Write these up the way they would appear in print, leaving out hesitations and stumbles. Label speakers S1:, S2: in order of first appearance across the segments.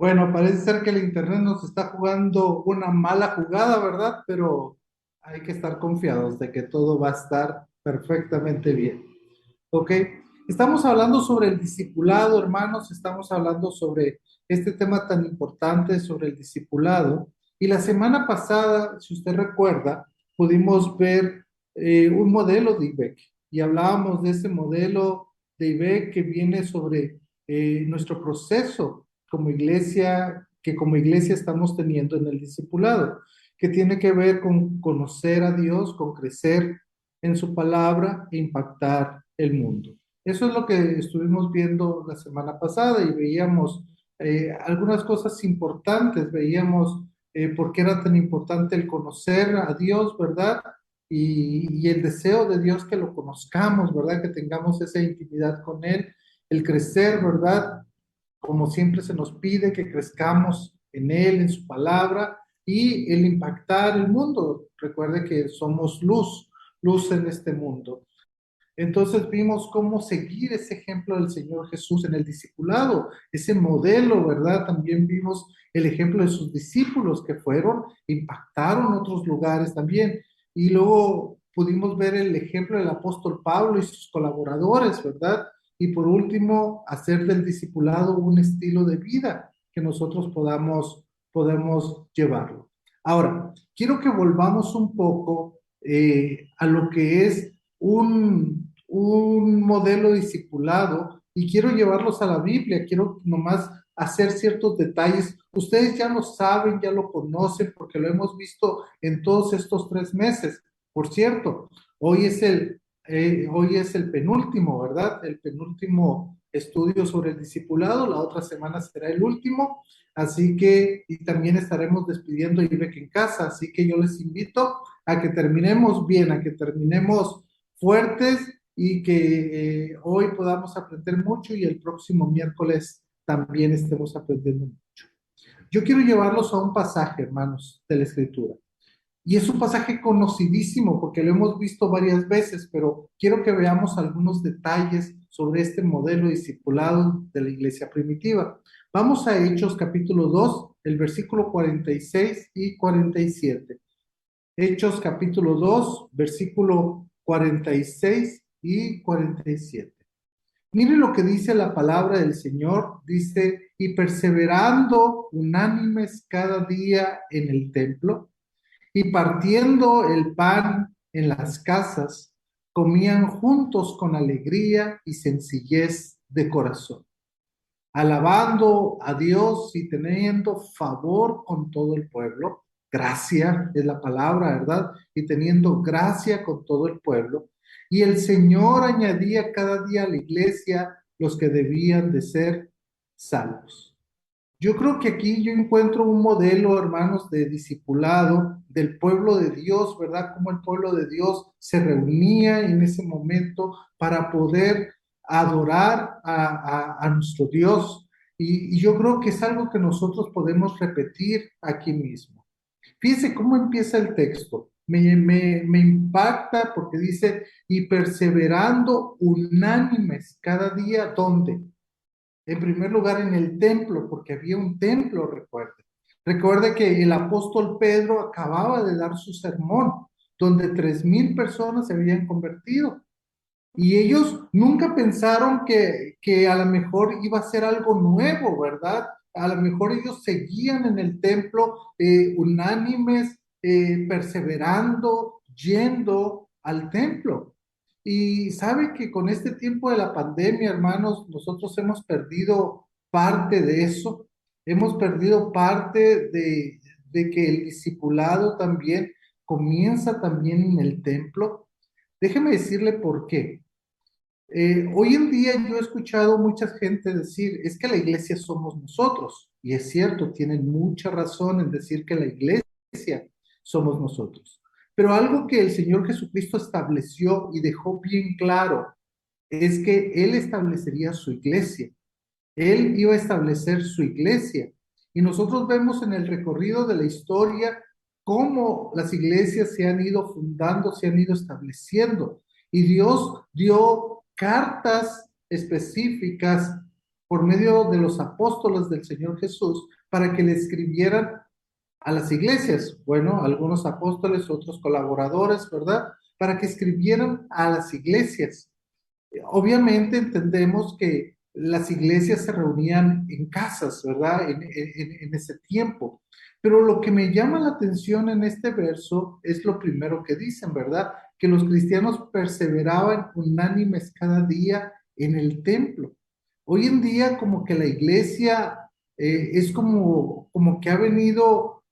S1: Bueno, parece ser que el internet nos está jugando una mala jugada, ¿verdad? Pero hay que estar confiados de que todo va a estar perfectamente bien. ¿Ok? Estamos hablando sobre el discipulado, hermanos, estamos hablando sobre este tema tan importante, sobre el discipulado. Y la semana pasada, si usted recuerda, pudimos ver un modelo de IBEC y hablábamos de ese modelo de IBEC que viene sobre nuestro proceso como iglesia, que como iglesia estamos teniendo en el discipulado, que tiene que ver con conocer a Dios, con crecer en su palabra e impactar el mundo. Eso es lo que estuvimos viendo la semana pasada y veíamos algunas cosas importantes, veíamos por qué era tan importante el conocer a Dios, ¿verdad? Y el deseo de Dios que lo conozcamos, ¿verdad? Que tengamos esa intimidad con Él, el crecer, ¿verdad? Como siempre se nos pide que crezcamos en Él, en su palabra y el impactar el mundo. Recuerde que somos luz, luz en este mundo. Entonces vimos cómo seguir ese ejemplo del Señor Jesús en el discipulado, ese modelo, ¿verdad? También vimos el ejemplo de sus discípulos que fueron, impactaron otros lugares también. Y luego pudimos ver el ejemplo del apóstol Pablo y sus colaboradores, ¿verdad? Y por último, hacer del discipulado un estilo de vida que nosotros podemos llevarlo. Ahora, quiero que volvamos un poco a lo que es un modelo discipulado y quiero llevarlos a la Biblia, quiero nomás hacer ciertos detalles. Ustedes ya lo saben, ya lo conocen porque lo hemos visto en todos estos 3 meses. Por cierto, hoy es el penúltimo, ¿verdad? El penúltimo estudio sobre el discipulado, la otra semana será el último, así que, y también estaremos despidiendo IBEC en casa, así que yo les invito a que terminemos bien, a que terminemos fuertes y que hoy podamos aprender mucho y el próximo miércoles también estemos aprendiendo mucho. Yo quiero llevarlos a un pasaje, hermanos, de la Escritura. Y es un pasaje conocidísimo porque lo hemos visto varias veces, pero quiero que veamos algunos detalles sobre este modelo discipulado de la iglesia primitiva. Vamos a Hechos capítulo 2, el versículo 46 y 47. Hechos capítulo 2, versículo 46 y 47. Mire lo que dice la palabra del Señor, dice, y perseverando unánimes cada día en el templo, y partiendo el pan en las casas, comían juntos con alegría y sencillez de corazón, alabando a Dios y teniendo favor con todo el pueblo. Gracia es la palabra, ¿verdad? Y teniendo gracia con todo el pueblo. Y el Señor añadía cada día a la iglesia los que debían de ser salvos. Yo creo que aquí yo encuentro un modelo, hermanos, de discipulado del pueblo de Dios, ¿verdad? Cómo el pueblo de Dios se reunía en ese momento para poder adorar a nuestro Dios. Y yo creo que es algo que nosotros podemos repetir aquí mismo. Fíjese cómo empieza el texto. Me impacta porque dice, y perseverando unánimes cada día, ¿dónde? En primer lugar, en el templo, porque había un templo, recuerde. Recuerde que el apóstol Pedro acababa de dar su sermón, donde 3,000 personas se habían convertido. Y ellos nunca pensaron que a lo mejor iba a ser algo nuevo, ¿verdad? A lo mejor ellos seguían en el templo unánimes, perseverando, yendo al templo. Y sabe que con este tiempo de la pandemia, hermanos, nosotros hemos perdido parte de eso, hemos perdido parte de que el discipulado también comienza también en el templo. Déjeme decirle por qué. Hoy en día yo he escuchado mucha gente decir, es que la iglesia somos nosotros, y es cierto, tienen mucha razón en decir que la iglesia somos nosotros. Pero algo que el Señor Jesucristo estableció y dejó bien claro es que Él establecería su iglesia. Él iba a establecer su iglesia. Y nosotros vemos en el recorrido de la historia cómo las iglesias se han ido fundando, se han ido estableciendo. Y Dios dio cartas específicas por medio de los apóstoles del Señor Jesús para que le escribieran a las iglesias. Bueno, algunos apóstoles, otros colaboradores, ¿verdad? Para que escribieran a las iglesias. Obviamente entendemos que las iglesias se reunían en casas, ¿verdad? En ese tiempo. Pero lo que me llama la atención en este verso es lo primero que dicen, ¿verdad? Que los cristianos perseveraban unánimes cada día en el templo. Hoy en día como que la iglesia es como que ha venido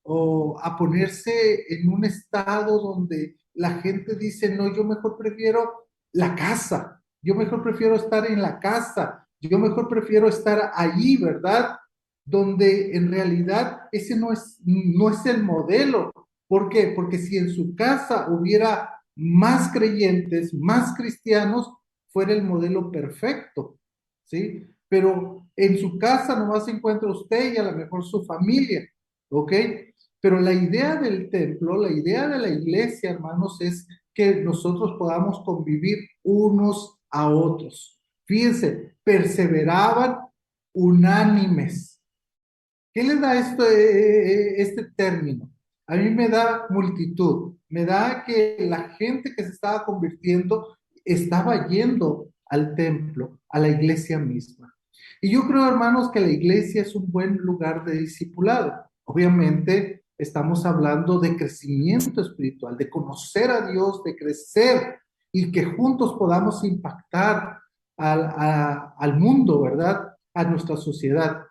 S1: a ponerse en un estado donde la gente dice, no, yo mejor prefiero la casa, yo mejor prefiero estar en la casa, yo mejor prefiero estar allí, ¿verdad? Donde en realidad ese no es el modelo. ¿Por qué? Porque si en su casa hubiera más creyentes, más cristianos, fuera el modelo perfecto, ¿sí? Pero en su casa nomás se encuentra usted y a lo mejor su familia, ¿ok? Pero la idea del templo, la idea de la iglesia, hermanos, es que nosotros podamos convivir unos a otros. Fíjense, perseveraban unánimes. ¿Qué le da este término? A mí me da multitud, me da que la gente que se estaba convirtiendo estaba yendo al templo, a la iglesia misma. Y yo creo, hermanos, que la iglesia es un buen lugar de discipulado. Obviamente, estamos hablando de crecimiento espiritual, de conocer a Dios, de crecer y que juntos podamos impactar al mundo, ¿verdad? A nuestra sociedad.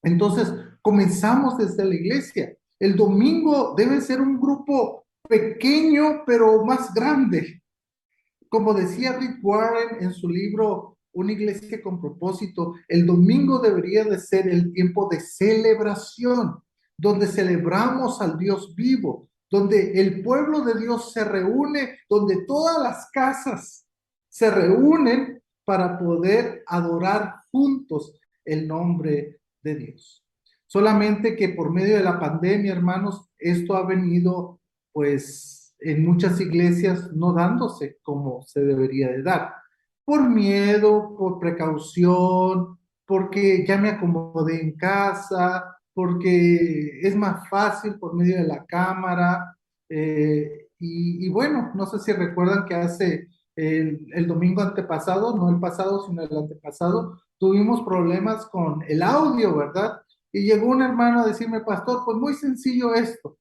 S1: Entonces, comenzamos desde la iglesia. El domingo debe ser un grupo pequeño, pero más grande. Como decía Rick Warren en su libro Una iglesia con propósito, el domingo debería de ser el tiempo de celebración, donde celebramos al Dios vivo, donde el pueblo de Dios se reúne, donde todas las casas se reúnen para poder adorar juntos el nombre de Dios. Solamente que por medio de la pandemia, hermanos, esto ha venido pues en muchas iglesias no dándose como se debería de dar, por miedo, por precaución, porque ya me acomodé en casa, porque es más fácil por medio de la cámara. Y bueno, no sé si recuerdan que hace el domingo antepasado, no el pasado, sino el antepasado, tuvimos problemas con el audio, ¿verdad? Y llegó un hermano a decirme, pastor, pues muy sencillo esto,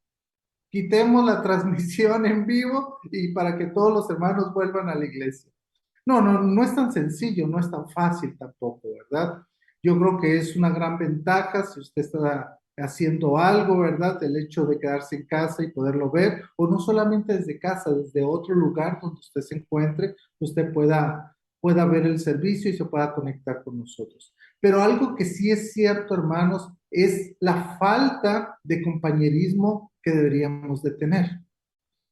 S1: quitemos la transmisión en vivo y para que todos los hermanos vuelvan a la iglesia. No, no, no es tan sencillo, no es tan fácil tampoco, ¿verdad? Yo creo que es una gran ventaja si usted está haciendo algo, ¿verdad? El hecho de quedarse en casa y poderlo ver, o no solamente desde casa, desde otro lugar donde usted se encuentre, usted pueda ver el servicio y se pueda conectar con nosotros. Pero algo que sí es cierto, hermanos, es la falta de compañerismo que deberíamos de tener.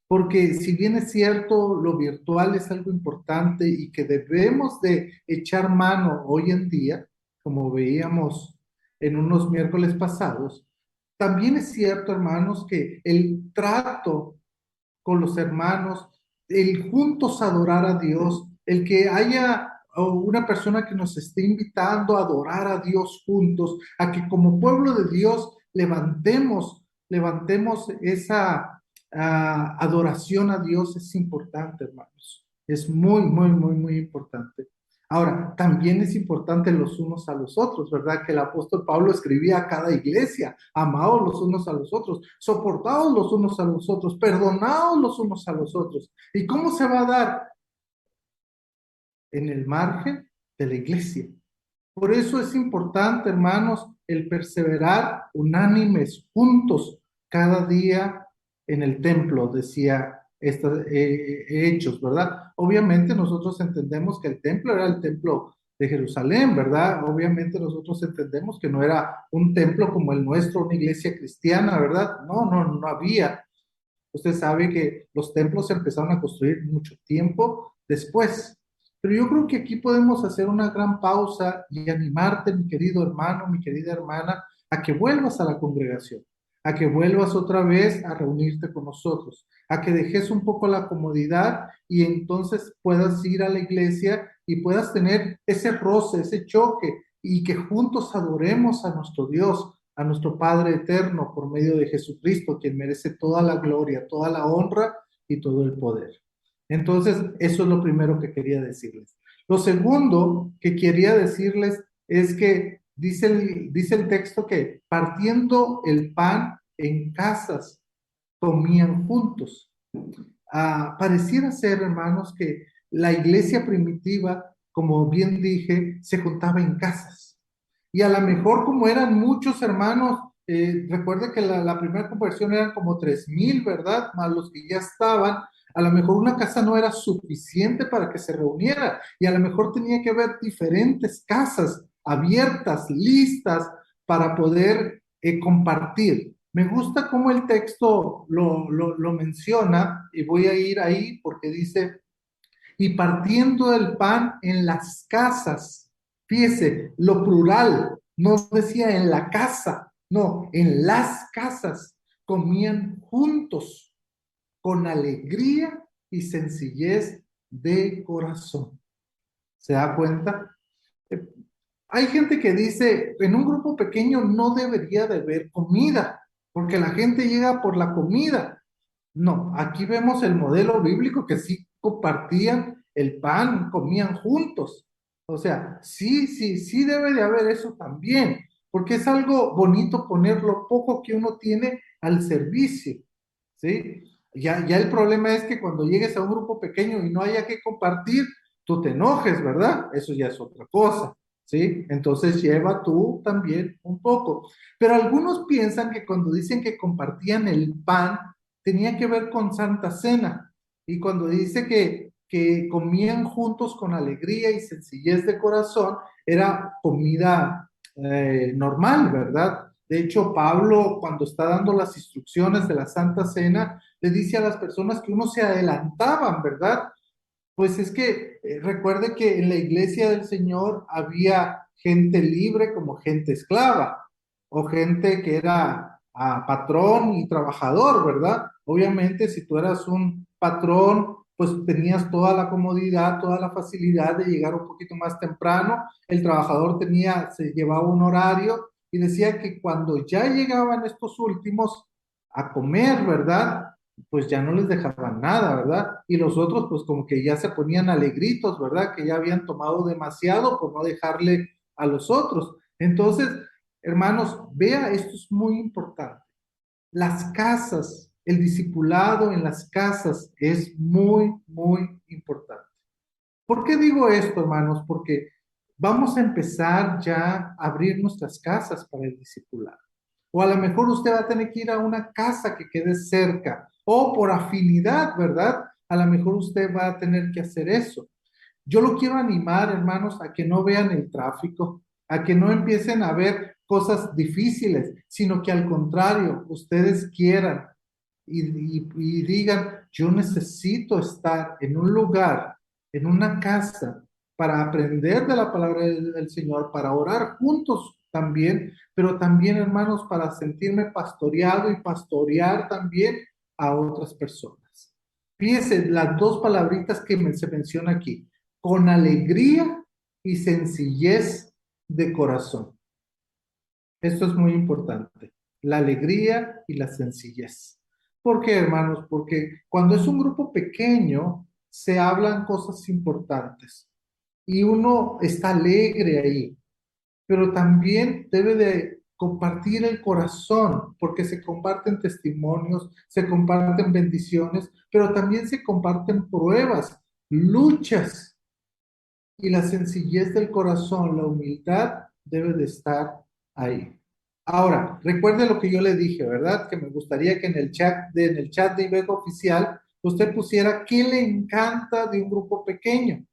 S1: Porque si bien es cierto, lo virtual es algo importante y que debemos de echar mano hoy en día, como veíamos en unos miércoles pasados, también es cierto, hermanos, que el trato con los hermanos, el juntos adorar a Dios, el que haya una persona que nos esté invitando a adorar a Dios juntos, a que como pueblo de Dios levantemos esa adoración a Dios es importante, hermanos. Es muy, muy, muy, muy importante. Ahora, también es importante los unos a los otros, ¿verdad? Que el apóstol Pablo escribía a cada iglesia, amaos los unos a los otros, soportaos los unos a los otros, perdonaos los unos a los otros. ¿Y cómo se va a dar? En el margen de la iglesia. Por eso es importante, hermanos, el perseverar unánimes, juntos, cada día en el templo, decía estos hechos, ¿verdad? Obviamente nosotros entendemos que el templo era el templo de Jerusalén, ¿verdad? Obviamente nosotros entendemos que no era un templo como el nuestro, una iglesia cristiana, ¿verdad? No, no, no había. Usted sabe que los templos se empezaron a construir mucho tiempo después. Pero yo creo que aquí podemos hacer una gran pausa y animarte, mi querido hermano, mi querida hermana, a que vuelvas a la congregación, a que vuelvas otra vez a reunirte con nosotros, a que dejes un poco la comodidad y entonces puedas ir a la iglesia y puedas tener ese roce, ese choque y que juntos adoremos a nuestro Dios, a nuestro Padre eterno por medio de Jesucristo, quien merece toda la gloria, toda la honra y todo el poder. Entonces, eso es lo primero que quería decirles. Lo segundo que quería decirles es que dice el texto que partiendo el pan en casas, comían juntos. Pareciera ser, hermanos, que la iglesia primitiva, como bien dije, se juntaba en casas. Y a lo mejor como eran muchos hermanos, recuerde que la primera conversión eran como 3,000, ¿verdad? Más los que ya estaban. A lo mejor una casa no era suficiente para que se reuniera y a lo mejor tenía que haber diferentes casas abiertas, listas para poder compartir. Me gusta cómo el texto lo menciona y voy a ir ahí porque dice, y partiendo el pan en las casas, fíjese, lo plural, no decía en la casa, no, en las casas, comían juntos con alegría y sencillez de corazón. ¿Se da cuenta? Eh, Hay gente que dice, en un grupo pequeño no debería de haber comida, porque la gente llega por la comida. No, aquí vemos el modelo bíblico que sí compartían el pan, comían juntos. O sea, sí debe de haber eso también, porque es algo bonito poner lo poco que uno tiene al servicio, ¿sí? Ya el problema es que cuando llegues a un grupo pequeño y no haya que compartir, tú te enojes, ¿verdad? Eso ya es otra cosa, ¿sí? Entonces lleva tú también un poco. Pero algunos piensan que cuando dicen que compartían el pan, tenía que ver con Santa Cena. Y cuando dice que comían juntos con alegría y sencillez de corazón, era comida normal, ¿verdad? De hecho, Pablo, cuando está dando las instrucciones de la Santa Cena, le dice a las personas que uno se adelantaban, ¿verdad? Pues es que recuerde que en la iglesia del Señor había gente libre como gente esclava, o gente que era patrón y trabajador, ¿verdad? Obviamente, si tú eras un patrón, pues tenías toda la comodidad, toda la facilidad de llegar un poquito más temprano. El trabajador se llevaba un horario y decía que cuando ya llegaban estos últimos a comer, ¿verdad? Pues ya no les dejaban nada, ¿verdad? Y los otros, pues como que ya se ponían alegritos, ¿verdad? Que ya habían tomado demasiado por no dejarle a los otros. Entonces, hermanos, vea, esto es muy importante. Las casas, el discipulado en las casas es muy importante. ¿Por qué digo esto, hermanos? Porque vamos a empezar ya a abrir nuestras casas para el discipulado. O a lo mejor usted va a tener que ir a una casa que quede cerca, o por afinidad, ¿verdad? A lo mejor usted va a tener que hacer eso. Yo lo quiero animar, hermanos, a que no vean el tráfico, a que no empiecen a ver cosas difíciles, sino que al contrario, ustedes quieran y digan, yo necesito estar en un lugar, en una casa, para aprender de la palabra del Señor, para orar juntos también, pero también, hermanos, para sentirme pastoreado y pastorear también a otras personas. Fíjense las dos palabritas que se menciona aquí, con alegría y sencillez de corazón. Esto es muy importante, la alegría y la sencillez. ¿Por qué, hermanos? Porque cuando es un grupo pequeño, se hablan cosas importantes y uno está alegre ahí, pero también debe de compartir el corazón, porque se comparten testimonios, se comparten bendiciones, pero también se comparten pruebas, luchas, y la sencillez del corazón, la humildad debe de estar ahí. Ahora, recuerde lo que yo le dije, ¿verdad? Que me gustaría que en el chat de IBEC oficial usted pusiera qué le encanta de un grupo pequeño,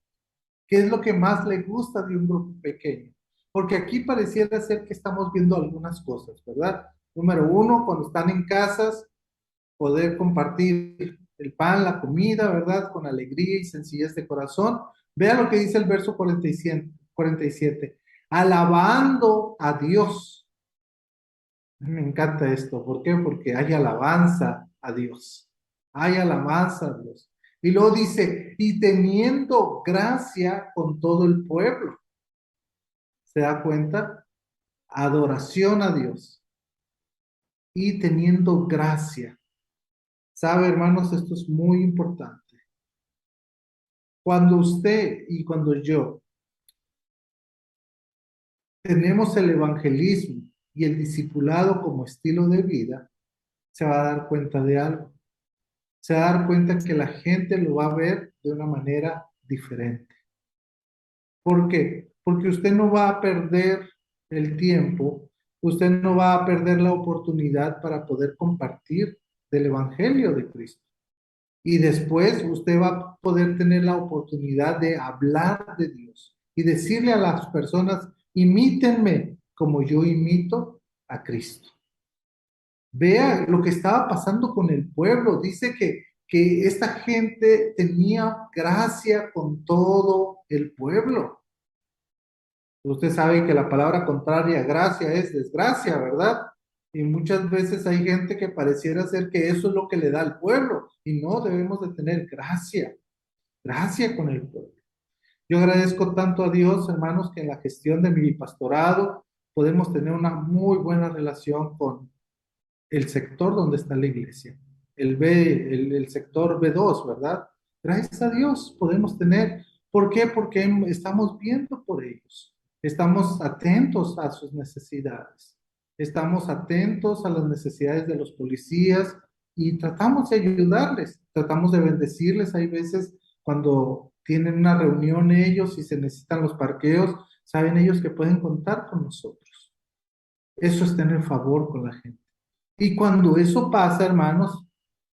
S1: qué es lo que más le gusta de un grupo pequeño. Porque aquí pareciera ser que estamos viendo algunas cosas, ¿verdad? Número uno, cuando están en casas, poder compartir el pan, la comida, ¿verdad? Con alegría y sencillez de corazón. Vea lo que dice el verso 47, 47. Alabando a Dios. Me encanta esto. ¿Por qué? Porque hay alabanza a Dios. Hay alabanza a Dios. Y luego dice, y teniendo gracia con todo el pueblo. ¿Se da cuenta? Adoración a Dios y teniendo gracia. ¿Sabe, hermanos? Esto es muy importante. Cuando usted y cuando yo tenemos el evangelismo y el discipulado como estilo de vida, se va a dar cuenta de algo. Se va a dar cuenta que la gente lo va a ver de una manera diferente. ¿Por qué? Porque usted no va a perder el tiempo, usted no va a perder la oportunidad para poder compartir del Evangelio de Cristo. Y después usted va a poder tener la oportunidad de hablar de Dios y decirle a las personas, imítenme como yo imito a Cristo. Vea lo que estaba pasando con el pueblo. Dice que esta gente tenía gracia con todo el pueblo. Usted sabe que la palabra contraria a gracia es desgracia, ¿verdad? Y muchas veces hay gente que pareciera ser que eso es lo que le da al pueblo. Y no, debemos de tener gracia, gracia con el pueblo. Yo agradezco tanto a Dios, hermanos, que en la gestión de mi pastorado podemos tener una muy buena relación con el sector donde está la iglesia, el sector B2, ¿verdad? Gracias a Dios podemos tener. ¿Por qué? Porque estamos viendo por ellos, estamos atentos a sus necesidades, estamos atentos a las necesidades de los policías y tratamos de ayudarles, tratamos de bendecirles. Hay veces cuando tienen una reunión ellos y se necesitan los parqueos, saben ellos que pueden contar con nosotros. Eso es tener favor con la gente. Y cuando eso pasa, hermanos,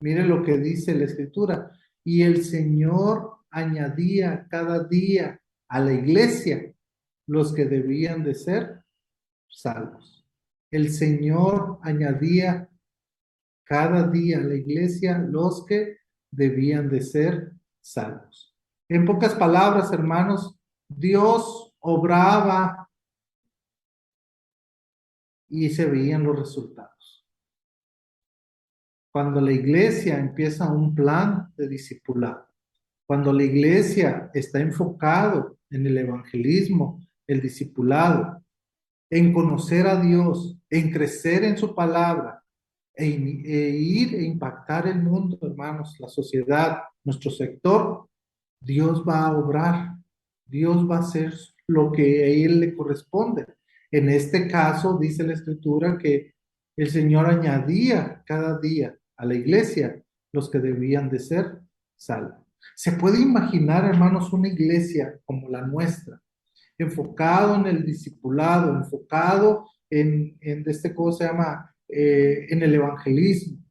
S1: mire lo que dice la Escritura. Y el Señor añadía cada día a la iglesia los que debían de ser salvos. El Señor añadía cada día a la iglesia los que debían de ser salvos. En pocas palabras, hermanos, Dios obraba y se veían los resultados. Cuando la iglesia empieza un plan de discipulado, cuando la iglesia está enfocado en el evangelismo, el discipulado, en conocer a Dios, en crecer en su palabra, ir e impactar el mundo, hermanos, la sociedad, nuestro sector, Dios va a obrar, Dios va a hacer lo que a Él le corresponde. En este caso, dice la Escritura que el Señor añadía cada día a la iglesia los que debían de ser salvos. ¿Se puede imaginar, hermanos, una iglesia como la nuestra, enfocado en el discipulado, enfocado en este, ¿cómo se llama? En el evangelismo?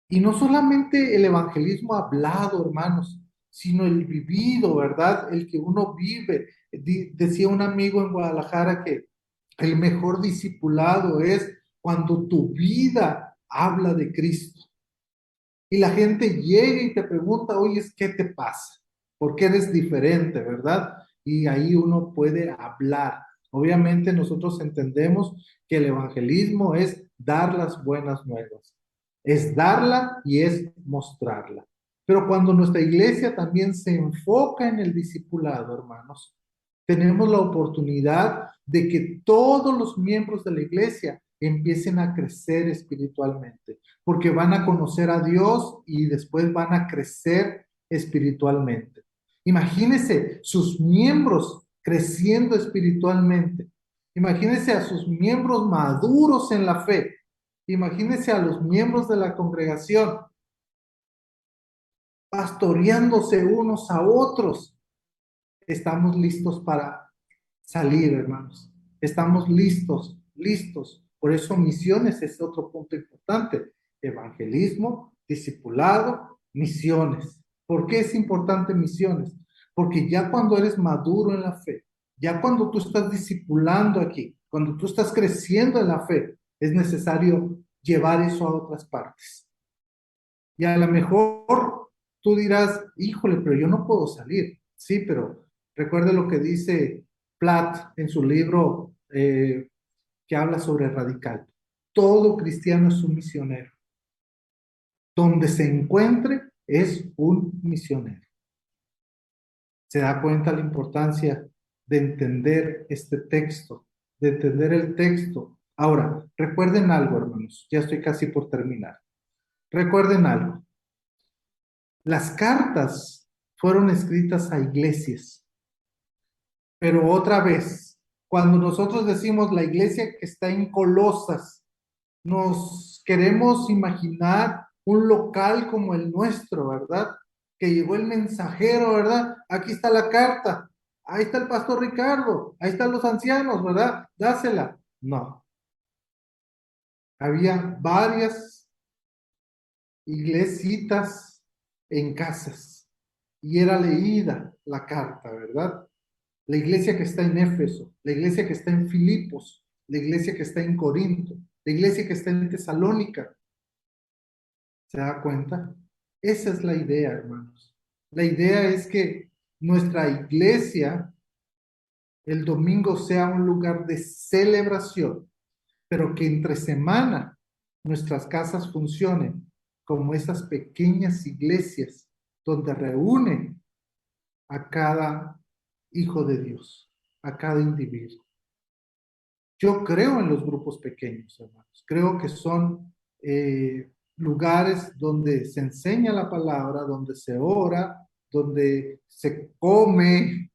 S1: Y no solamente el evangelismo hablado, hermanos, sino el vivido, ¿verdad? El que uno vive. Decía un amigo en Guadalajara que el mejor discipulado es cuando tu vida habla de Cristo. Y la gente llega y te pregunta, oye, ¿qué te pasa? ¿Por qué eres diferente, verdad? Y ahí uno puede hablar. Obviamente nosotros entendemos que el evangelismo es dar las buenas nuevas, es darla y es mostrarla. Pero cuando nuestra iglesia también se enfoca en el discipulado, hermanos, tenemos la oportunidad de que todos los miembros de la iglesia empiecen a crecer espiritualmente, porque van a conocer a Dios y después van a crecer espiritualmente. Imagínense sus miembros creciendo espiritualmente. Imagínense a sus miembros maduros en la fe. Imagínense a los miembros de la congregación pastoreándose unos a otros. Estamos listos para salir, hermanos. Estamos listos, listos. Por eso misiones es otro punto importante. Evangelismo, discipulado, misiones. ¿Por qué es importante misiones? Porque ya cuando eres maduro en la fe, ya cuando tú estás discipulando aquí, cuando tú estás creciendo en la fe, es necesario llevar eso a otras partes. Y a lo mejor tú dirás, híjole, pero yo no puedo salir. Sí, pero recuerde lo que dice Platt en su libro que habla sobre radical. Todo cristiano es un misionero. Donde se encuentre es un misionero. ¿Se da cuenta la importancia de entender este texto, de entender el texto. Ahora, recuerden algo, hermanos, ya estoy casi por terminar. Recuerden algo, las cartas fueron escritas a iglesias, pero otra vez, cuando nosotros decimos la iglesia que está en Colosas, nos queremos imaginar un local como el nuestro, ¿verdad? Que llegó el mensajero, ¿verdad? Aquí está la carta, ahí está el pastor Ricardo, ahí están los ancianos, ¿verdad? Dásela. No, había varias iglesitas en casas y era leída la carta, ¿verdad? La iglesia que está en Éfeso, la iglesia que está en Filipos, la iglesia que está en Corinto, la iglesia que está en Tesalónica. ¿Se da cuenta? Esa es la idea, hermanos. La idea es que nuestra iglesia el domingo sea un lugar de celebración, pero que entre semana nuestras casas funcionen como esas pequeñas iglesias donde reúnen a cada hijo de Dios, a cada individuo. Yo creo en los grupos pequeños, hermanos. Creo que son lugares donde se enseña la palabra, donde se ora, donde se come,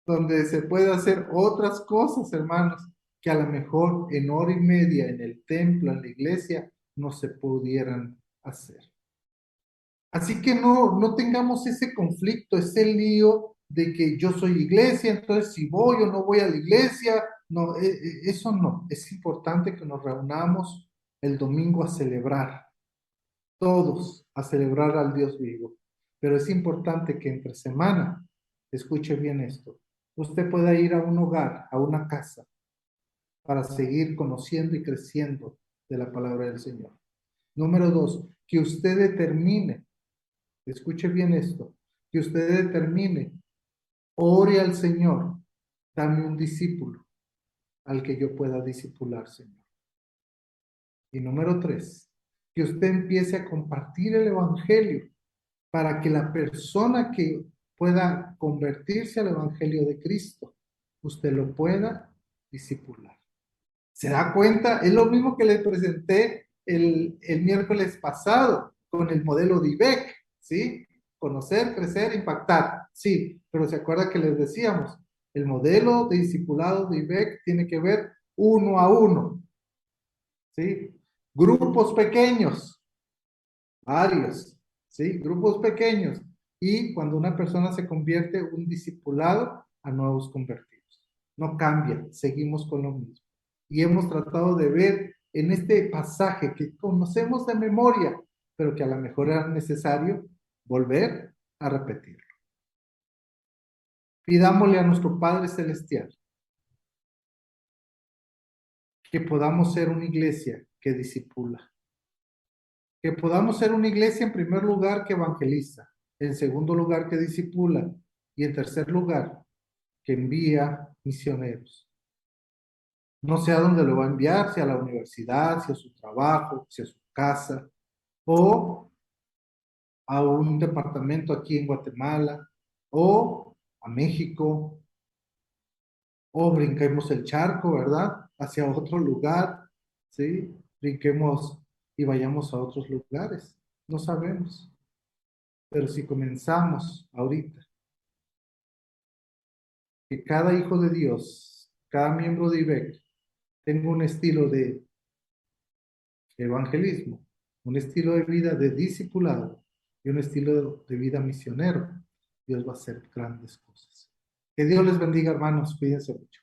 S1: donde se puede hacer otras cosas, hermanos, que a lo mejor en hora y media en el templo, en la iglesia, no se pudieran hacer. Así que no tengamos ese conflicto, ese lío de que yo soy iglesia, entonces si voy o no voy a la iglesia, no, eso no. Es importante que nos reunamos el domingo a celebrar, todos a celebrar al Dios vivo. Pero es importante que entre semana, escuche bien esto, usted pueda ir a un hogar, a una casa, para seguir conociendo y creciendo de la palabra del Señor. Número dos, que usted determine, escuche bien esto, que usted determine, ore al Señor, dame un discípulo al que yo pueda discipular, Señor. Y número tres, que usted empiece a compartir el Evangelio para que la persona que pueda convertirse al Evangelio de Cristo, usted lo pueda discipular. ¿Se da cuenta? Es lo mismo que le presenté el miércoles pasado con el modelo de IBEC, ¿sí? Conocer, crecer, impactar, sí, pero se acuerda que les decíamos, el modelo de discipulado de IBEC tiene que ver uno a uno, ¿sí? Grupos pequeños, varios, ¿sí? Grupos pequeños. Y cuando una persona se convierte, un discipulado a nuevos convertidos. No cambia, seguimos con lo mismo. Y hemos tratado de ver en este pasaje que conocemos de memoria, pero que a lo mejor era necesario volver a repetirlo. Pidámosle a nuestro Padre Celestial que podamos ser una iglesia que disipula, que podamos ser una iglesia en primer lugar que evangeliza, en segundo lugar que disipula y en tercer lugar que envía misioneros. No sé a dónde lo va a enviar, si a la universidad, si a su trabajo, si a su casa o a un departamento aquí en Guatemala o a México o brinquemos el charco, ¿verdad? Hacia otro lugar, ¿sí? Brinquemos y vayamos a otros lugares. No sabemos. Pero si comenzamos ahorita, que cada hijo de Dios, cada miembro de IBEC, tenga un estilo de evangelismo, un estilo de vida de discipulado y un estilo de vida misionero, Dios va a hacer grandes cosas. Que Dios les bendiga, hermanos. Cuídense mucho.